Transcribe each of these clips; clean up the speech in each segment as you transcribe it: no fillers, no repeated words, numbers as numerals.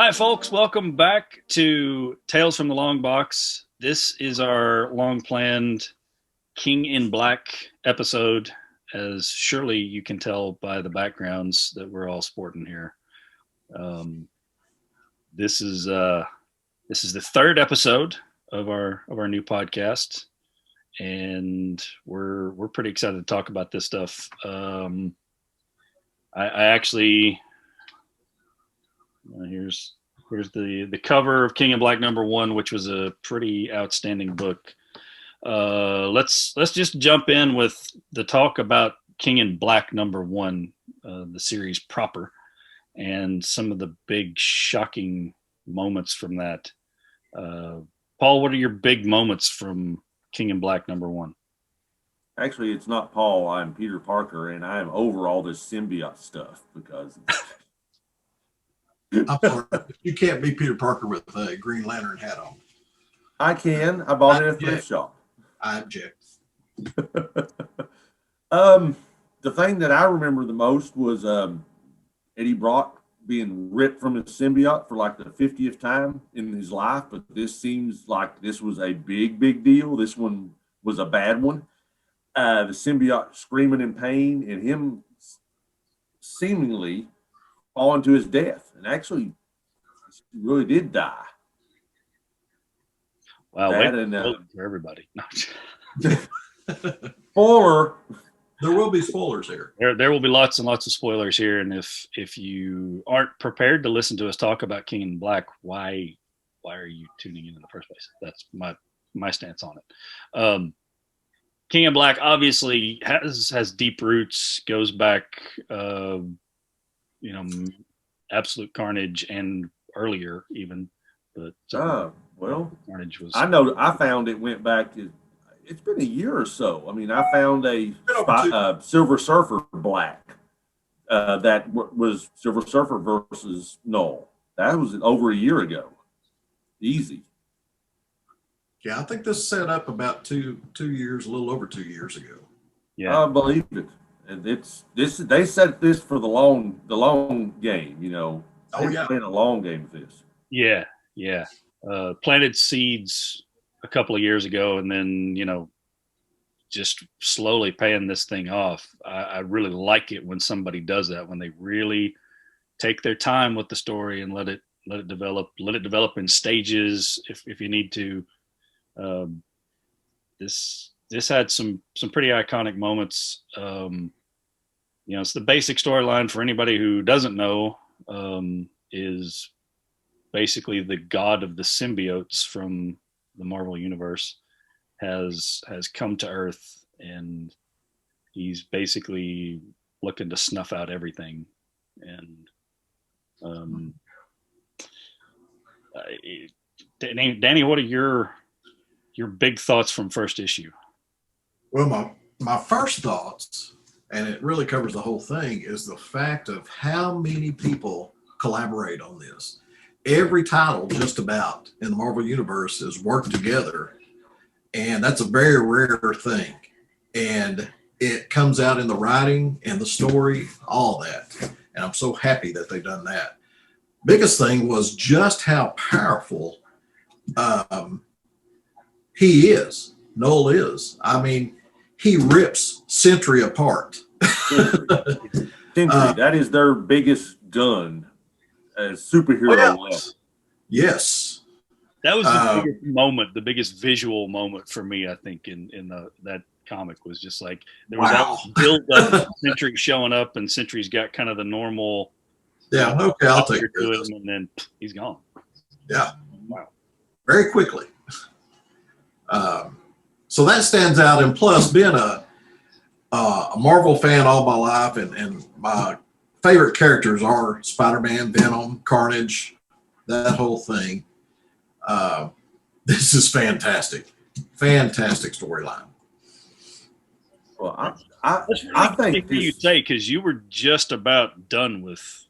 Hi, folks. Welcome back to Tales from the Longbox. This is our long-planned King in Black episode, as surely you can tell by the backgrounds that we're all sporting here. Um, this is the third episode of our new podcast, and we're pretty excited to talk about this stuff. I actually. Here's the cover of King in Black #1, which was a pretty outstanding book. Let's just jump in with the talk about King in Black #1, the series proper, and some of the big shocking moments from that. Paul, what are your big moments from King in Black #1? Actually, it's not Paul. I'm Peter Parker, and I am over all this symbiote stuff because. I'm sorry, you can't be Peter Parker with a Green Lantern hat on. I can. I bought it at a thrift shop. I object. The thing that I remember the most was Eddie Brock being ripped from his symbiote for like the 50th time in his life, but this seems like this was a big deal. This one was a bad one. The symbiote screaming in pain and him seemingly falling to his death, and actually he really did die. Wow, for everybody. Spoiler. There will be spoilers here. There will be lots and lots of spoilers here, and if you aren't prepared to listen to us talk about King in Black, why are you tuning in the first place? That's my stance on it. King in Black obviously has deep roots, goes back Absolute Carnage and earlier even, but Carnage was. I found it went back to. It's been a year or so. I mean, I found a Silver Surfer Black that was Silver Surfer versus Null. That was over a year ago. Easy. Yeah, I think this set up about two years, a little over 2 years ago. Yeah, I believe it. And it's this. They set this for the long game. You know, playing a long game with this. Yeah. Planted seeds a couple of years ago, and then just slowly paying this thing off. I really like it when somebody does that, when they really take their time with the story and let it develop. Let it develop in stages if you need to. This had some pretty iconic moments. It's the basic storyline for anybody who doesn't know, is basically the god of the symbiotes from the Marvel Universe has come to Earth, and he's basically looking to snuff out everything. And Danny, what are your big thoughts from first issue? Well, my first thoughts, and it really covers the whole thing, is the fact of how many people collaborate on this. Every title just about in the Marvel Universe is worked together, and that's a very rare thing. And it comes out in the writing and the story, all that. And I'm so happy that they've done that. Biggest thing was just how powerful he is. Noel is. I mean, he rips Sentry apart. Sentry, that is their biggest gun as superhero. Yes. That was the biggest moment, the biggest visual moment for me, I think, in that comic was just like there was that build up of Sentry showing up, and Sentry's got kind of the normal. Yeah, okay, I'll take it. And then he's gone. Yeah. Wow. Very quickly. So that stands out, and plus being a Marvel fan all my life, and my favorite characters are Spider-Man, Venom, Carnage, that whole thing. This is fantastic storyline. Well, I think you say, because you were just about done with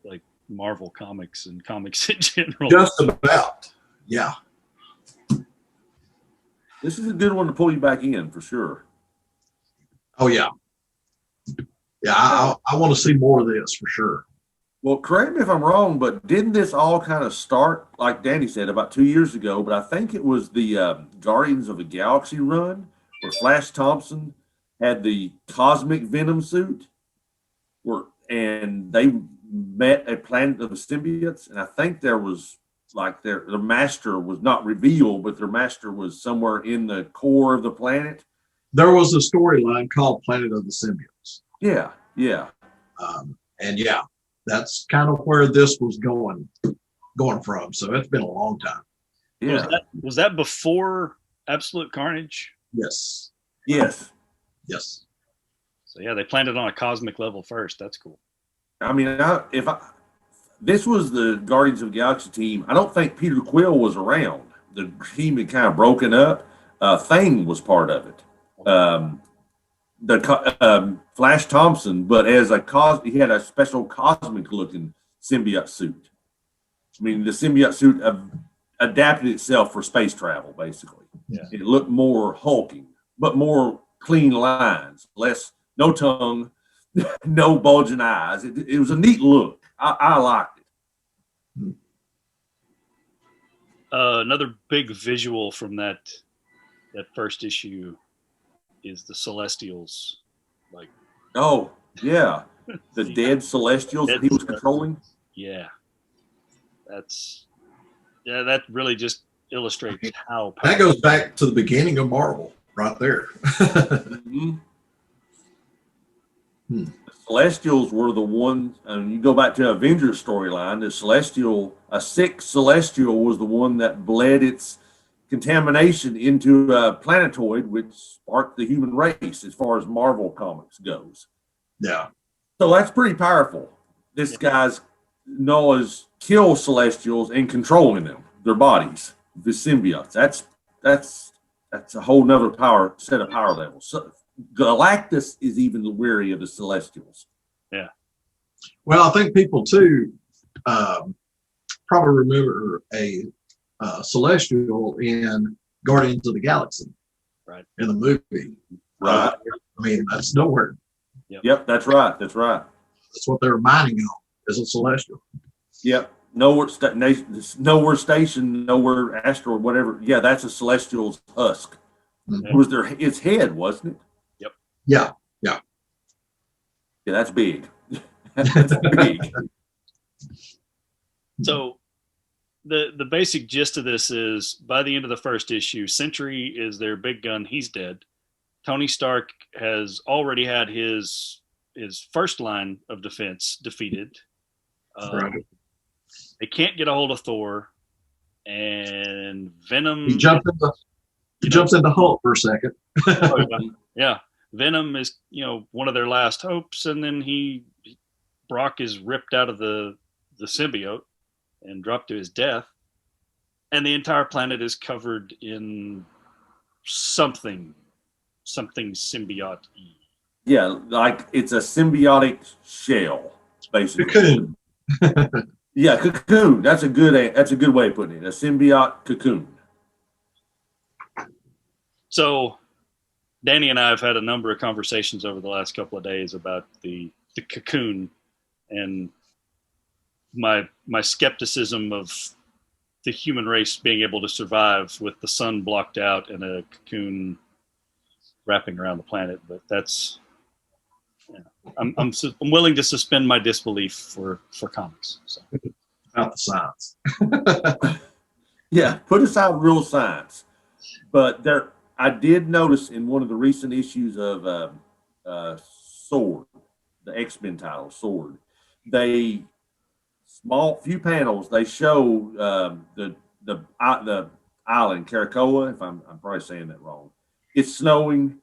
like Marvel comics and comics in general. Just about, yeah. This is a good one to pull you back in for sure. Oh yeah, yeah. I want to see more of this for sure. Well, correct me if I'm wrong, but didn't this all kind of start, like Danny said, about 2 years ago? But I think it was the Guardians of the Galaxy run where Flash Thompson had the cosmic venom suit, and they met a planet of the symbiotes, and I think there was like their master was not revealed, but their master was somewhere in the core of the planet. There was a storyline called Planet of the Symbiotes. Yeah, yeah. And yeah, that's kind of where this was going from. So it's been a long time. Yeah. Was that before Absolute Carnage? Yes. Yes. Yes. So yeah, they planned it on a cosmic level first. That's cool. I mean, this was the Guardians of the Galaxy team. I don't think Peter Quill was around. The team had kind of broken up. Thing was part of it. Flash Thompson, but as he had a special cosmic looking symbiote suit. I mean, the symbiote suit adapted itself for space travel, basically. Yeah. It looked more hulking, but more clean lines, no tongue, no bulging eyes. It was a neat look. I liked it. Another big visual from that first issue is the Celestials. Like, oh yeah, the dead Celestials that he was controlling. Yeah, that really just illustrates how powerful. That goes back to the beginning of Marvel, right there. Mm-hmm. The Celestials were the ones, and you go back to Avengers storyline, a sick Celestial was the one that bled its contamination into a planetoid, which sparked the human race as far as Marvel Comics goes. Yeah. So that's pretty powerful. This guy's Noah's kill Celestials and controlling them, their bodies, the symbiotes. That's a whole nother set of power levels. So, Galactus is even weary of the Celestials. Yeah. Well, I think people too probably remember a Celestial in Guardians of the Galaxy, right? In the movie, right? I mean, that's nowhere. Yep, that's right. That's right. That's what they're mining on, is a Celestial. Yep. Nowhere station, nowhere asteroid, whatever. Yeah, that's a Celestial's husk. Mm-hmm. It was its head, wasn't it? Yep. Yeah. Yeah, that's big. That's big. So the basic gist of this is, by the end of the first issue, Sentry is their big gun. He's dead. Tony Stark has already had his first line of defense defeated. Right. They can't get a hold of Thor, and Venom. He jumps into Hulk for a second. Yeah, Venom is one of their last hopes, and then Brock is ripped out of the symbiote and dropped to his death, and the entire planet is covered in something symbiote-y. Yeah, like it's a symbiotic shell, basically. Cocoon. Yeah, cocoon. That's a good way of putting it. A symbiote cocoon. So, Danny and I have had a number of conversations over the last couple of days about the cocoon and my skepticism of the human race being able to survive with the sun blocked out and a cocoon wrapping around the planet. But that's, I'm willing to suspend my disbelief for comics. So. About the science. Yeah, put aside real science. But I did notice in one of the recent issues of Sword, the X-Men title, Sword, few panels, they show the island, Karakoa, if I'm probably saying that wrong. It's snowing.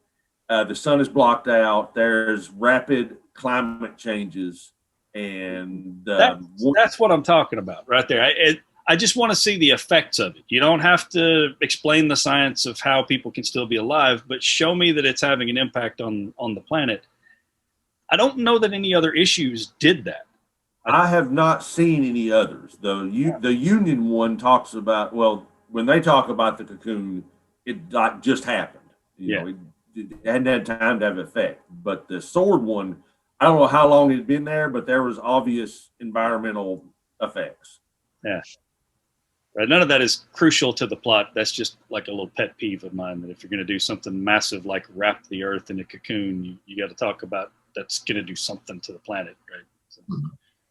The sun is blocked out. There's rapid climate changes. And that's what I'm talking about right there. I just want to see the effects of it. You don't have to explain the science of how people can still be alive, but show me that it's having an impact on the planet. I don't know that any other issues did that. I have not seen any others. The Union one talks about, well, when they talk about the cocoon, it just happened. You know, it hadn't had time to have effect. But the Sword one, I don't know how long it had been there, but there was obvious environmental effects. Yeah. Right. None of that is crucial to the plot. That's just like a little pet peeve of mine, that if you're going to do something massive like wrap the Earth in a cocoon, you got to talk about that's going to do something to the planet, right? So.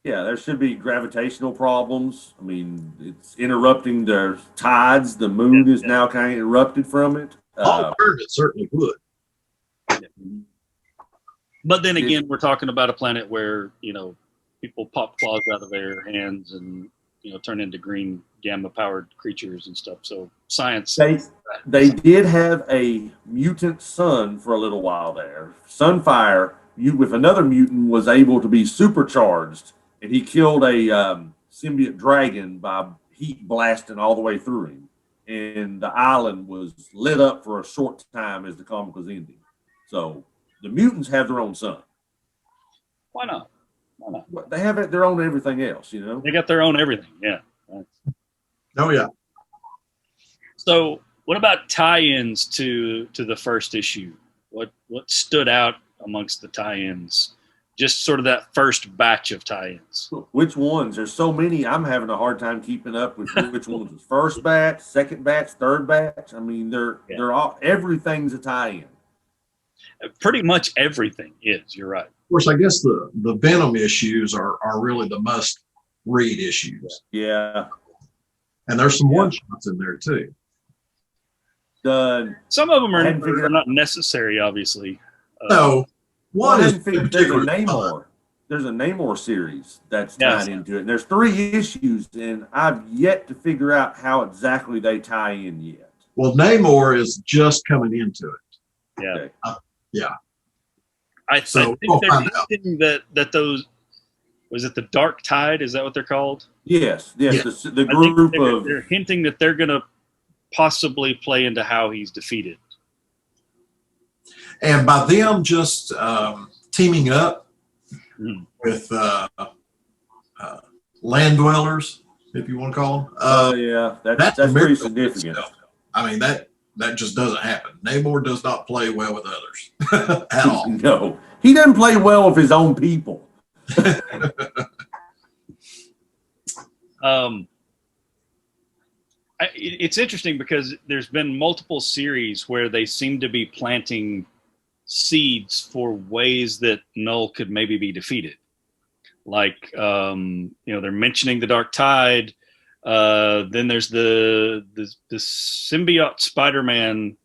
Yeah, there should be gravitational problems. I mean, it's interrupting the tides. The moon is now kind of interrupted from it. It certainly would. But then again, we're talking about a planet where, people pop claws out of their hands and, turn into green gamma-powered creatures and stuff. So science. They did have a mutant sun for a little while there. Sunfire, with another mutant, was able to be supercharged, and he killed a symbiote dragon by heat blasting all the way through him. And the island was lit up for a short time as the comic was ending. So the mutants have their own sun. Why not? Why not? They have their own everything else, They got their own everything, yeah. Oh, yeah. So what about tie-ins to the first issue? What stood out amongst the tie-ins? Just sort of that first batch of tie-ins. Which ones? There's so many. I'm having a hard time keeping up with which ones was first batch, second batch, third batch. I mean, they're all, everything's a tie-in. Pretty much everything is. You're right. Of course, I guess the Venom issues are really the must-read issues. Yeah. And there's some one-shots in there, too. Some of them are not necessary, obviously. No. There's a Namor. There's a Namor series that's tied into it. And there's 3 issues, and I've yet to figure out how exactly they tie in yet. Well, Namor is just coming into it. Yeah. Okay. Yeah. I think they're hinting that those, was it the Dark Tide? Is that what they're called? Yes. The group they're hinting that they're going to possibly play into how he's defeated. And by them just teaming up with land dwellers, if you want to call them. That's pretty significant. I mean, that just doesn't happen. Namor does not play well with others at all. No, he doesn't play well with his own people. It's interesting because there's been multiple series where they seem to be planting seeds for ways that Null could maybe be defeated. Like, they're mentioning the Dark Tide. Then there's the symbiote Spider-Man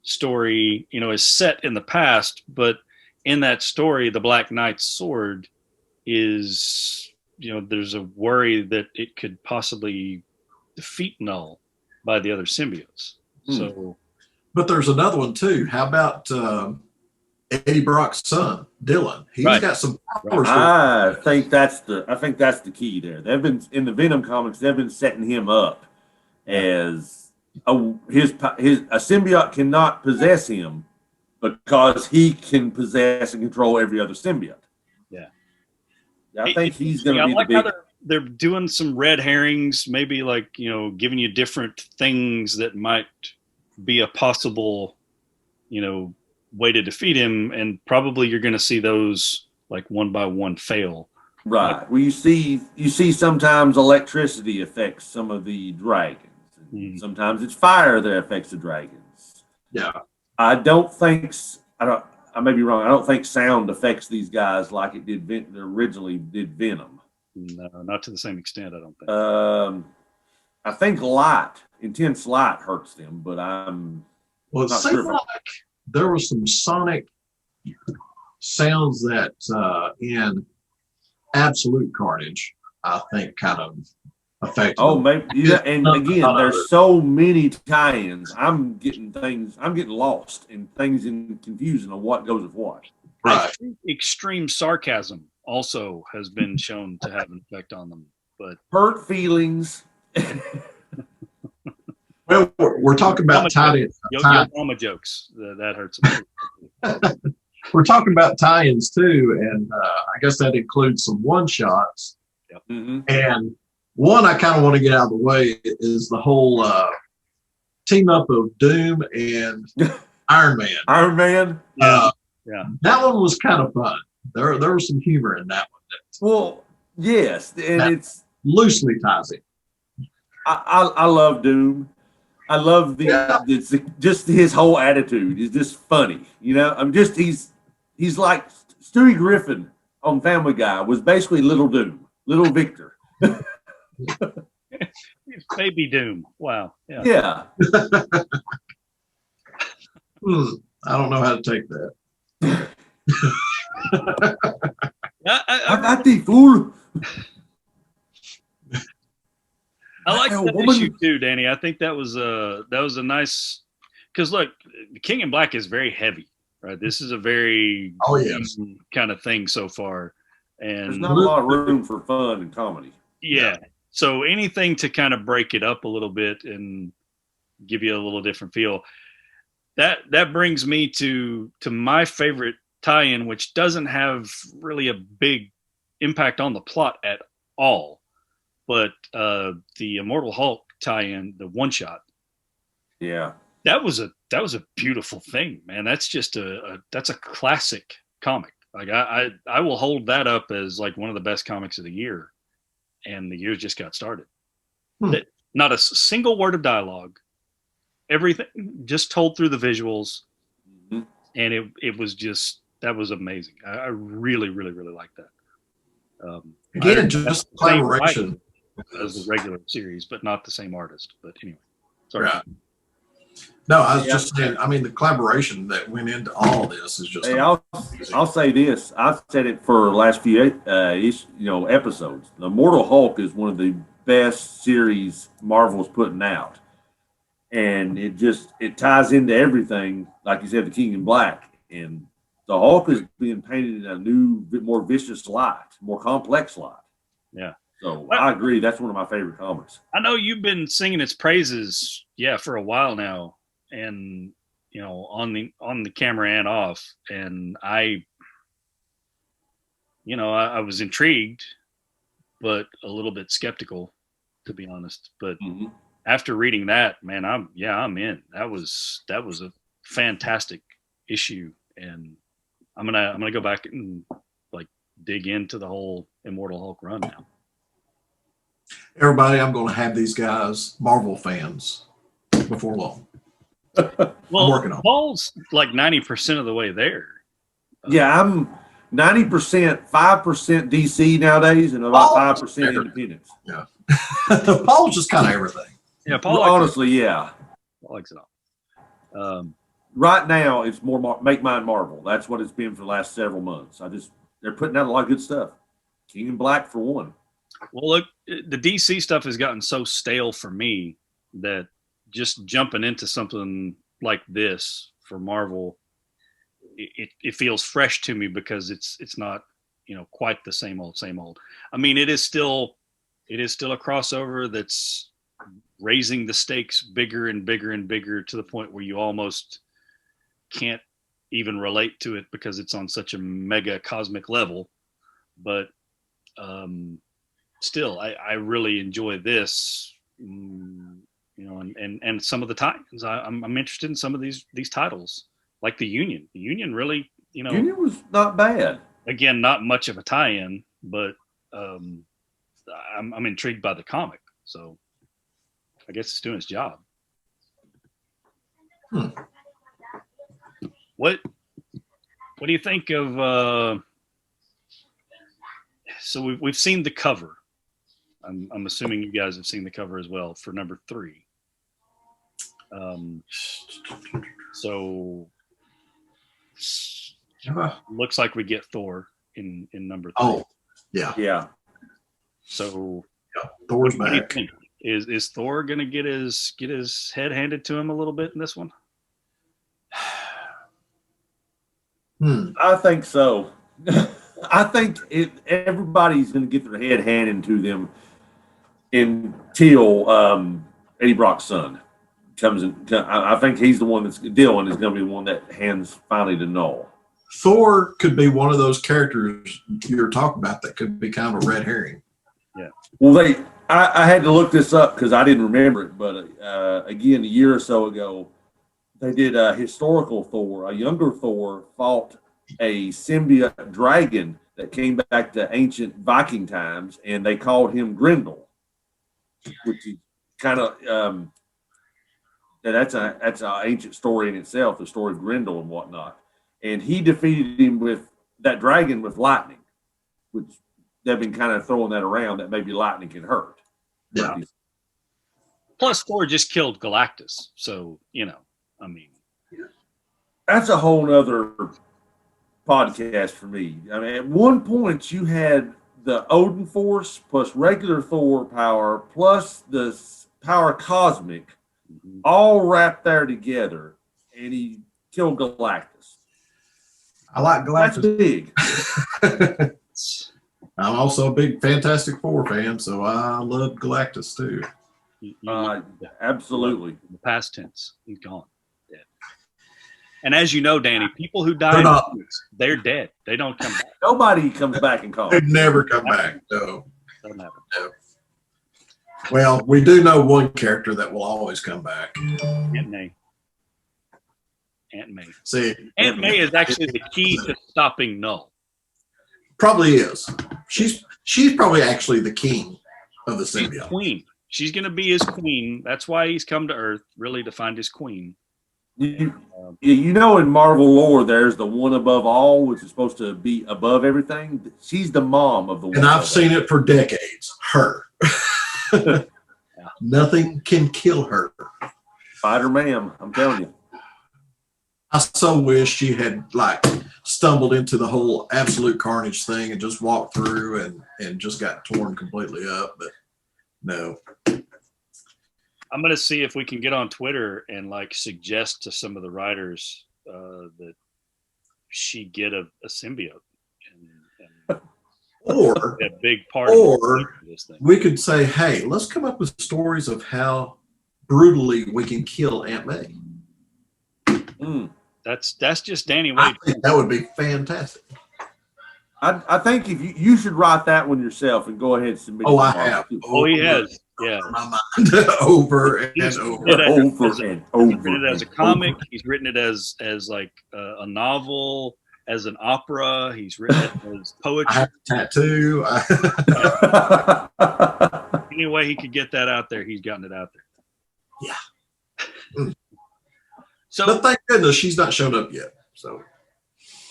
story, is set in the past, but in that story, the Black Knight's sword is, there's a worry that it could possibly defeat Null by the other symbiotes. So, but there's another one too. How about Eddie Brock's son, Dylan? He's got some powers. I think that's the key there. They've been in the Venom comics. They've been setting him up as a symbiote cannot possess him because he can possess and control every other symbiote. Yeah, I think he's going to be like the big. How they're doing some red herrings, maybe like giving you different things that might be a possible, way to defeat him, and probably you're going to see those like one by one fail. Right. Well, you see sometimes electricity affects some of the dragons. Sometimes it's fire that affects the dragons. Yeah. I may be wrong. I don't think sound affects these guys like it did originally did Venom. No, not to the same extent, I don't think. I think intense light hurts them, but I'm not sure. Like there was some sonic sounds that in Absolute Carnage, I think, kind of affected. Oh, maybe. Yeah, and again, there's so many tie-ins. I'm getting lost in things and confusing on what goes with what. Right. I think extreme sarcasm also has been shown to have an effect on them, but hurt feelings. Well, we're talking about tie-ins. Your mama jokes that hurts them. We're talking about tie-ins too, and I guess that includes some one-shots. Yep. Mm-hmm. And one I kind of want to get out of the way is the whole team up of Doom and Iron Man. Iron Man. Yeah. That one was kind of fun There was some humor in that one. Well, yes, and That it's loosely ties it. I love Doom. I love Yeah. just his whole attitude is just funny. You know, I'm just he's like Stewie Griffin on Family Guy was basically Little Doom, Little Victor. Baby Doom. Wow. Yeah. Yeah. I don't know how to take that. I got the fool. I like Hey, that woman. issue too, Danny. I think that was a nice, because look, King in Black is very heavy, right? This is a very kind of thing so far, and There's not a lot of room for fun and comedy. yeah. So anything to kind of break it up a little bit and give you a little different feel. That brings me to my favorite tie-in, which doesn't have really a big impact on the plot at all. But the Immortal Hulk tie-in, the one shot, Yeah, that was a beautiful thing, man. That's just that's a classic comic. Like I will hold that up as like one of the best comics of the year, and the year just got started. That not a single word of dialogue, everything just told through the visuals, and it was just that was amazing. I really like that. Again, just collaboration. As the regular series, but not the same artist. But anyway, sorry. Right. No, I was just saying. I mean, the collaboration that went into all of this is just. Hey, I'll say this. I've said it for the last few episodes. The Immortal Hulk is one of the best series Marvel's putting out, and it ties into everything. Like you said, the King in Black, and the Hulk is being painted in a new, more vicious light, more complex light. Yeah. So I agree. That's one of my favorite comics. I know you've been singing its praises, for a while now, and on the camera and off. And I was intrigued, but a little bit skeptical, to be honest. But after reading that, man, I'm in. That was a fantastic issue, and I'm gonna go back and like dig into the whole Immortal Hulk run now. Everybody, I'm going to have these guys Marvel fans before long. Well, I'm working on. Paul's like 90% of the way there. Yeah, I'm 90%, 5% DC nowadays, and about 5% Independence. Yeah, Paul's just kind of everything. Yeah, Paul. Honestly, yeah. Paul likes it all. Right now, it's more Make Mine Marvel. That's what it's been for the last several months. They're putting out a lot of good stuff. King in Black for one. Well, look, the DC stuff has gotten so stale for me that just jumping into something like this for Marvel, it feels fresh to me because it's not quite the same old. I mean, it is still a crossover that's raising the stakes bigger and bigger and bigger to the point where you almost can't even relate to it because it's on such a mega cosmic level. But still, I really enjoy this, and some of the tie-ins. I'm interested in some of these titles, like the Union. The Union really, Union was not bad. Again, not much of a tie-in, but I'm intrigued by the comic, so I guess it's doing its job. What do you think of? So we've seen the cover. I'm assuming you guys have seen the cover as well for number 3. So looks like we get Thor in number 3. Oh, yeah. So Thor's what do you back. think? Is Thor gonna get his head handed to him a little bit in this one? I think so. I think everybody's going to get their head handed to them until Eddie Brock's son comes in. I think he's the one Dylan is going to be the one that hands finally to Noel. Thor could be one of those characters you're talking about that could be kind of a red herring. Yeah. Well, I had to look this up because I didn't remember it, but again, a year or so ago, they did a historical Thor. A younger Thor fought a symbiote dragon that came back to ancient Viking times, and they called him Grendel, which is kind of that's an ancient story in itself, the story of Grendel and whatnot. And he defeated him with that dragon with lightning, which they've been kind of throwing that around that maybe lightning can hurt. Yeah. Plus, Thor just killed Galactus, so I mean, that's a whole nother podcast for me. I mean, at one point you had the Odin Force plus regular Thor power plus the power cosmic, all wrapped there together, and he killed Galactus. I like Galactus. That's big. I'm also a big Fantastic Four fan, so I love Galactus too. Absolutely. The past tense, he's gone. Dead. And as you know, Danny, people who die, they're dead. They don't come back. Nobody comes back and calls. They'd never come back. No. Doesn't happen. No. Well, we do know one character that will always come back. Aunt May. Aunt May. See, Aunt May is actually the key to stopping Null. Probably is. She's probably actually the king of the She's symbiote. queen. She's going to be his queen. That's why he's come to Earth, really, to find his queen. In Marvel lore, there's the one above all, which is supposed to be above everything. She's the mom of the one. And I've seen it for decades. Her. Nothing can kill her. Spider-Man, I'm telling you. I so wish she had stumbled into the whole absolute carnage thing and just walked through and just got torn completely up, but no. I'm going to see if we can get on Twitter and suggest to some of the writers that she get a symbiote and or a big part or of this thing. We could say, hey, let's come up with stories of how brutally we can kill Aunt May. That's just Danny I Wade. think that would be fantastic. I think if you should write that one yourself and go ahead and submit it. I have. Oh, he has. Yeah. My mind over and He's over. written it as a comic. He's written it as a novel, as an opera. He's written it as poetry. I have a tattoo. Any way he could get that out there, he's gotten it out there. Yeah. So, but thank goodness she's not shown up yet. So,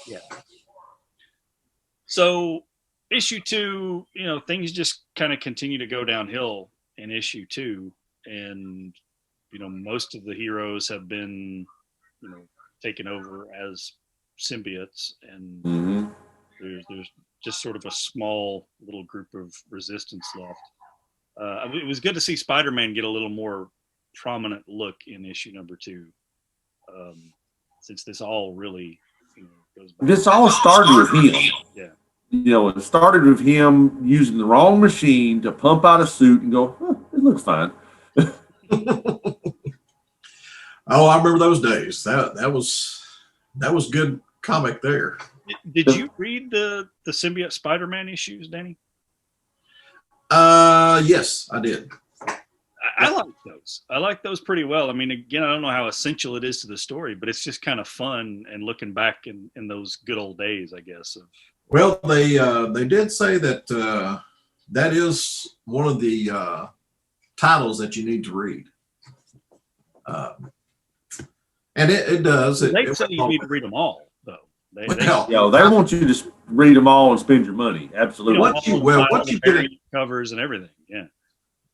yeah. So, issue 2, things just kind of continue to go downhill in issue 2, and most of the heroes have been taken over as symbiotes, and there's just sort of a small little group of resistance left. It was good to see Spider-Man get a little more prominent look in issue number 2, since this all really goes back. This all started with him. Yeah. It started with him using the wrong machine to pump out a suit and go, it looks fine. Oh, I remember those days. That was good comic there. Did you read the symbiote Spider-Man issues, Danny? Yes, I did. I like those. I like those pretty well. I mean, again, I don't know how essential it is to the story, but it's just kind of fun and looking back in those good old days, I guess. Well, they did say that that is one of the titles that you need to read, and it does. They say you need to read them all, though. They want you to read them all and spend your money. Absolutely. Once you get it, covers and everything, yeah.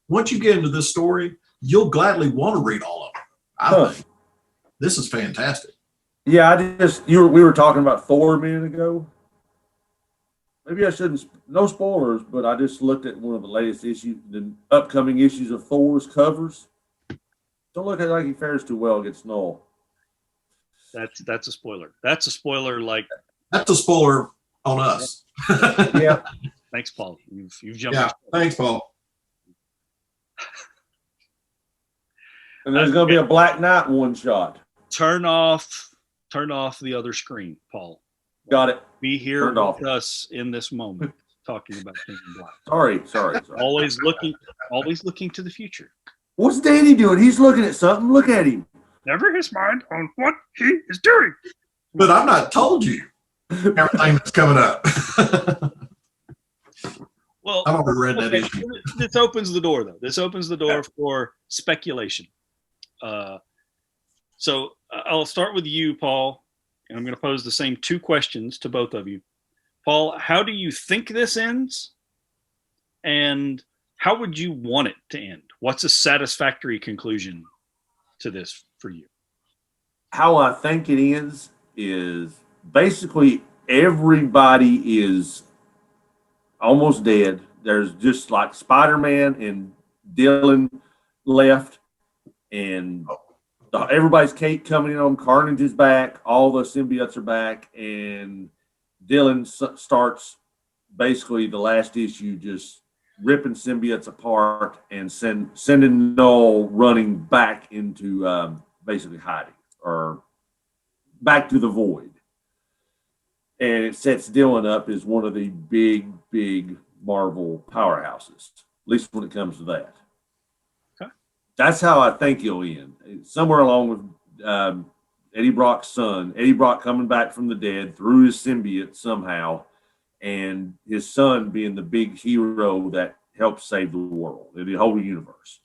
Once you get into this story, you'll gladly want to read all of them. I think this is fantastic. Yeah, we were talking about Thor a minute ago. Maybe I shouldn't. No spoilers, but I just looked at one of the latest issues, the upcoming issues of Thor's covers. Don't look like he fares too well against Null. That's a spoiler. That's a spoiler. That's a spoiler on us. Yeah. Thanks, Paul. You've jumped. Yeah. Thanks, Paul. And there's going to be a Black Knight one shot. Turn off the other screen, Paul. Got it. Be here with us in this moment, talking about King in Black. Sorry. Always looking to the future. What's Danny doing? He's looking at something. Look at him. Never his mind on what he is doing. But I'm not told you. everything that's coming up. Well, I've already read that okay, issue. this opens the door, though. This opens the door for speculation. So I'll start with you, Paul, and I'm going to pose the same two questions to both of you. Paul, how do you think this ends? And how would you want it to end? What's a satisfactory conclusion to this for you? How I think it is basically everybody is almost dead. There's just like Spider-Man and Dylan left, and everybody's coming in on Carnage is back. All the symbiotes are back, and Dylan starts basically the last issue just ripping symbiotes apart and sending Null running back into basically hiding or back to the void. And it sets Dylan up as one of the big Marvel powerhouses, at least when it comes to that. Okay. That's how I think he'll end. Somewhere along with Eddie Brock's son, Eddie Brock coming back from the dead through his symbiote somehow, and his son being the big hero that helps save the world, the whole universe.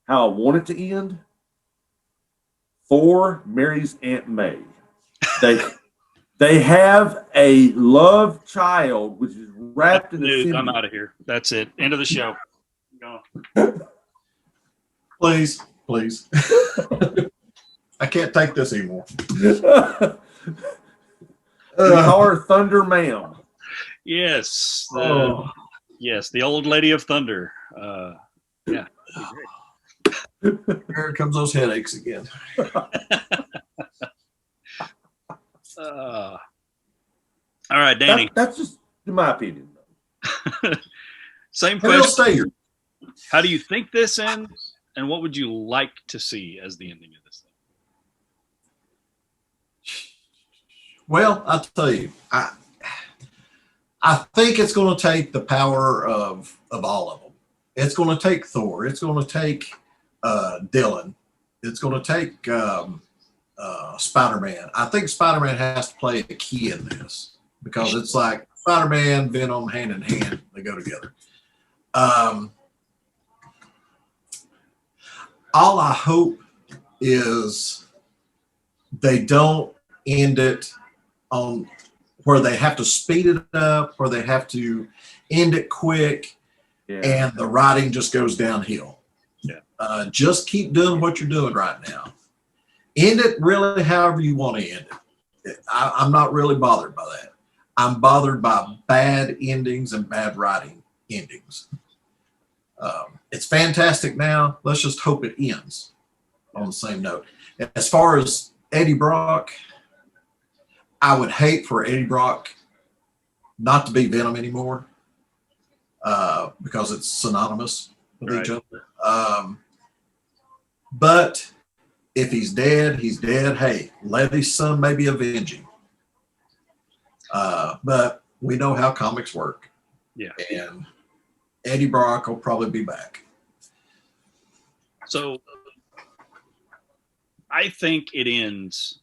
How I want it to end? Thor marries Aunt May. They have a love child, which is wrapped in a symbiote. I'm out of here. That's it. End of the show. Go. Please. I can't take this anymore. We call her Thunder Ma'am. Yes. Yes, the old lady of thunder. Yeah. Here comes those headaches again. All right, Danny. That's just in my opinion. Same It'll question. stay here. How do you think this ends, and what would you like to see as the ending of this thing? Well, I'll tell you, I think it's going to take the power of all of them. It's going to take Thor. It's going to take Dylan. It's going to take Spider-Man. I think Spider-Man has to play a key in this because it's like Spider-Man, Venom, hand in hand. They go together. All I hope is they don't end it on where they have to speed it up, where they have to end it quick, and the writing just goes downhill. Yeah. Just keep doing what you're doing right now. End it really however you want to end it. I'm not really bothered by that. I'm bothered by bad endings and bad writing endings. It's fantastic now. Let's just hope it ends on the same note. As far as Eddie Brock, I would hate for Eddie Brock not to be Venom anymore because it's synonymous with each other. But if he's dead, he's dead. Hey, let his son maybe avenge him. But we know how comics work. Yeah. And Eddie Brock will probably be back. So I think it ends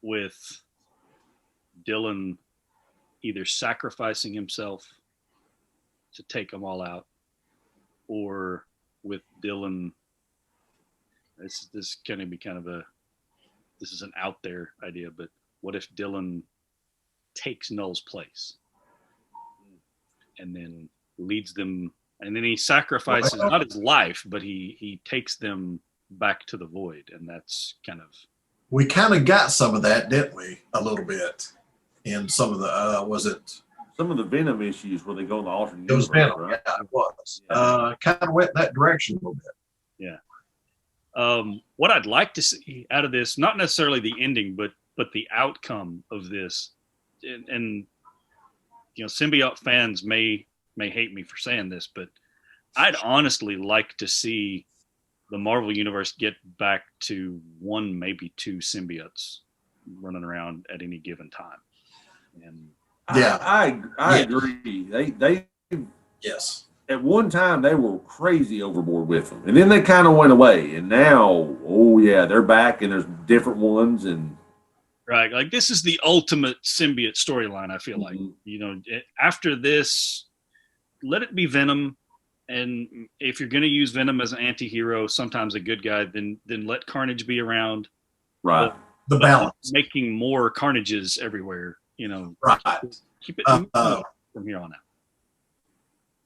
with Dylan either sacrificing himself to take them all out, or with Dylan, this is going to be kind of this is an out there idea, but what if Dylan takes Null's place and then leads them, and then he sacrifices not his life, but he takes them back to the void, and that's kind of. We kind of got some of that, didn't we? A little bit in some of the some of the Venom issues where they go in the alternate it was universe, Venom, right? yeah, it was. Kind of went that direction a little bit. Yeah. What I'd like to see out of this, not necessarily the ending, but the outcome of this, and you know, symbiote fans may hate me for saying this, but I'd honestly like to see the Marvel Universe get back to one, maybe two symbiotes running around at any given time. And yeah, I agree. They yes. At one time they were crazy overboard with them, and then they kind of went away. And now, oh yeah, they're back, and there's different ones, and Right. Like this is the ultimate symbiote storyline. I feel like, after this, let it be Venom. And if you're going to use Venom as an anti-hero, sometimes a good guy, then let Carnage be around. Right. The balance. Making more Carnages everywhere, Right. Keep it from here on out.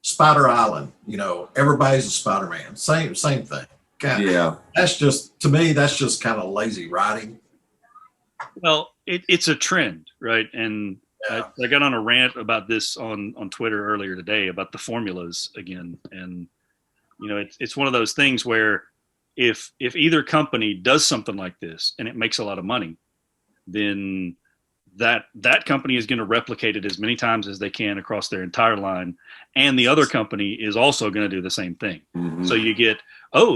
Spider Island, everybody's a Spider-Man. Same thing. Yeah. That's just, to me, that's just kind of lazy writing. Well, it's a trend, right? And I got on a rant about this on Twitter earlier today about the formulas again. And, it's one of those things where if either company does something like this and it makes a lot of money, then that company is going to replicate it as many times as they can across their entire line. And the other company is also going to do the same thing. Mm-hmm. So you get,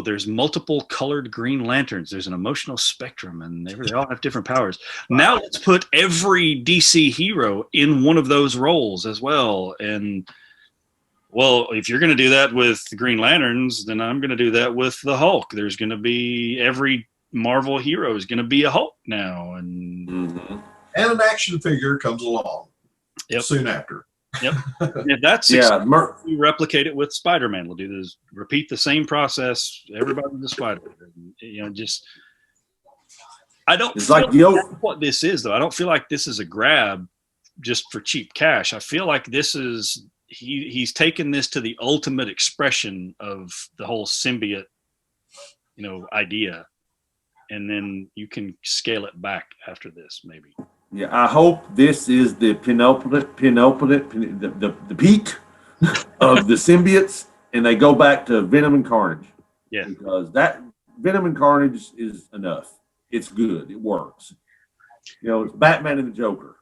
there's multiple colored Green Lanterns. There's an emotional spectrum and they all have different powers. Now let's put every DC hero in one of those roles as well. And well, if you're going to do that with the Green Lanterns, then I'm going to do that with the Hulk. There's going to be every Marvel hero is going to be a Hulk now. And and an action figure comes along soon after. Yep. If that's successful, we replicate it with Spider-Man. We'll do this, repeat the same process. Everybody's a Spider-Man. I don't it's feel like that's what this is, though. I don't feel like this is a grab just for cheap cash. I feel like this is he's taken this to the ultimate expression of the whole symbiote, idea. And then you can scale it back after this, maybe. Yeah, I hope this is the penultimate, the peak of the symbiotes, and they go back to Venom and Carnage. Yeah, because that Venom and Carnage is enough. It's good. It works. It's Batman and the Joker.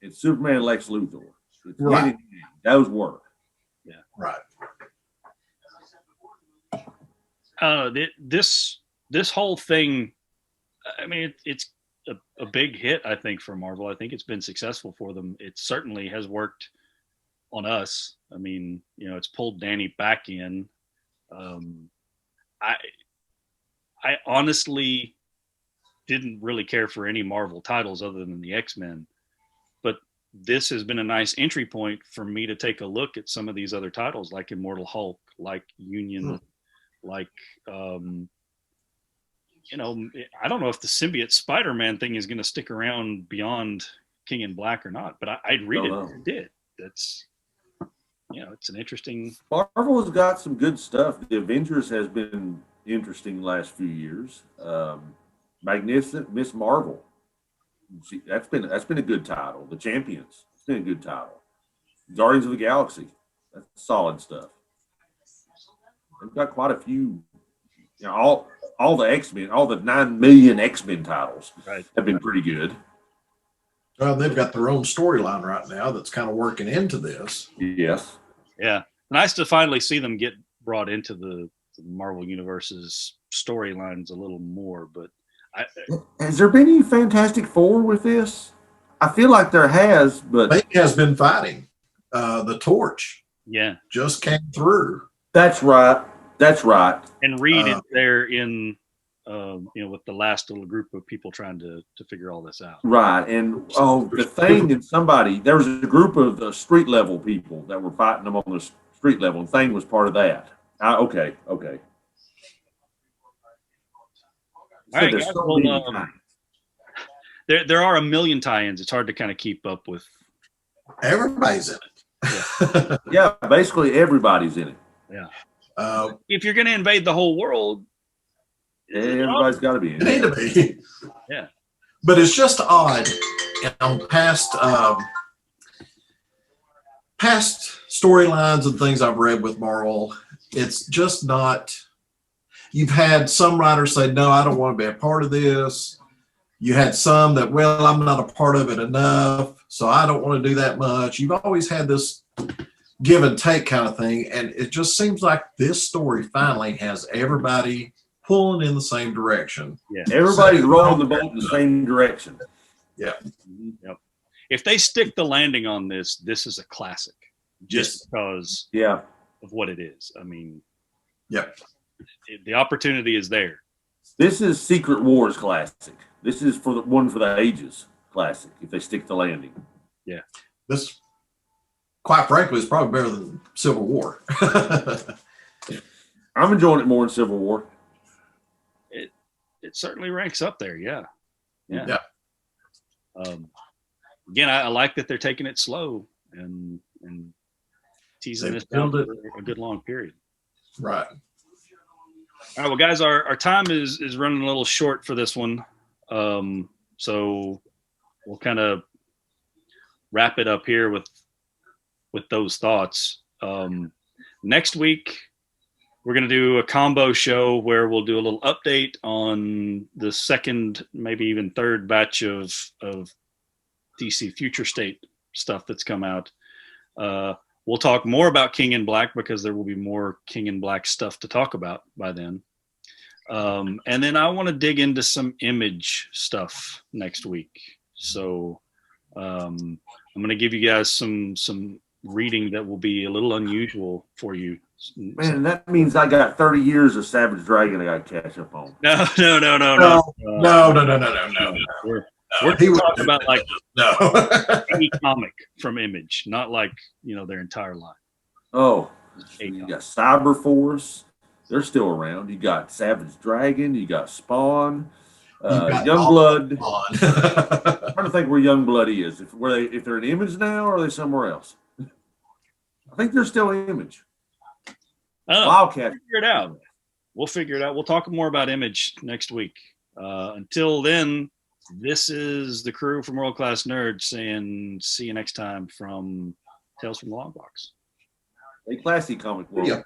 It's Superman and Lex Luthor. It's right. Those work. Yeah, right. This whole thing. I mean, it's a big hit, I think, for Marvel. I think it's been successful for them. It certainly has worked on us. I mean, it's pulled Danny back in. I honestly didn't really care for any Marvel titles other than the X-Men, but this has been a nice entry point for me to take a look at some of these other titles, like Immortal Hulk, like Union, like I don't know if the symbiote Spider-Man thing is going to stick around beyond King in Black or not, but I'd read it if it did. That's, it's an interesting. Marvel has got some good stuff. The Avengers has been interesting the last few years. Magnificent Miss Marvel. That's been a good title. The Champions. It's been a good title. Guardians of the Galaxy. That's solid stuff. They've got quite a few. All the X-Men, all the 9 million X-Men titles have been pretty good. Well, they've got their own storyline right now that's kind of working into this. Yes. Yeah. Nice to finally see them get brought into the Marvel Universe's storylines a little more. But has there been any Fantastic Four with this? I feel like there has, but Blake has been fighting. The Torch. Yeah. Just came through. That's right. That's right. And Reed is there in, with the last little group of people trying to figure all this out. Right. And, the Thing and there was a group of the street level people that were fighting them on the street level, and Thing was part of that. Okay. All right, guys, well, there are a million tie-ins. It's hard to kind of keep up with. Everybody's in it. Yeah, basically everybody's in it. Yeah. If you're going to invade the whole world, everybody's got to be in it. Need to be. Yeah. But it's just odd. Past storylines and things I've read with Marvel, it's just not. You've had some writers say, no, I don't want to be a part of this. You had some that, well, I'm not a part of it enough, so I don't want to do that much. You've always had this give and take kind of thing, and it just seems like this story finally has everybody pulling in the same direction. Yeah, everybody's rowing the boat in the same direction. Yeah. Yep. If they stick the landing on this, this is a classic, just because of what it is. I mean, the opportunity is there. This is Secret Wars classic. This is one for the ages. classic if they stick the landing. This, quite frankly, is probably better than Civil War. I'm enjoying it more than Civil War. It certainly ranks up there. Yeah. Yeah. Again, I like that they're taking it slow and teasing They this out build for a good long period. Right. All right, well, guys, our time is running a little short for this one, so we'll kind of wrap it up here with those thoughts. Next week, we're going to do a combo show where we'll do a little update on the second, maybe even third batch of DC Future State stuff that's come out. We'll talk more about King in Black because there will be more King in Black stuff to talk about by then. And then I want to dig into some Image stuff next week. So I'm going to give you guys some reading that will be a little unusual for you. Man, that means I got 30 years of Savage Dragon I got to catch up on. No. No. We're talking about like No. any comic from Image, not like, their entire line. Oh, A you comic. got Cyber Force. They're still around. You got Savage Dragon. You got Spawn. Youngblood. I'm trying to think where Youngblood is. If they're an Image now, or are they somewhere else? I think they're still Image. Wildcat. We'll figure it out. We'll talk more about Image next week. Until then, this is the crew from World Class Nerds saying see you next time from Tales from the Longbox. A classy comic world. Yeah.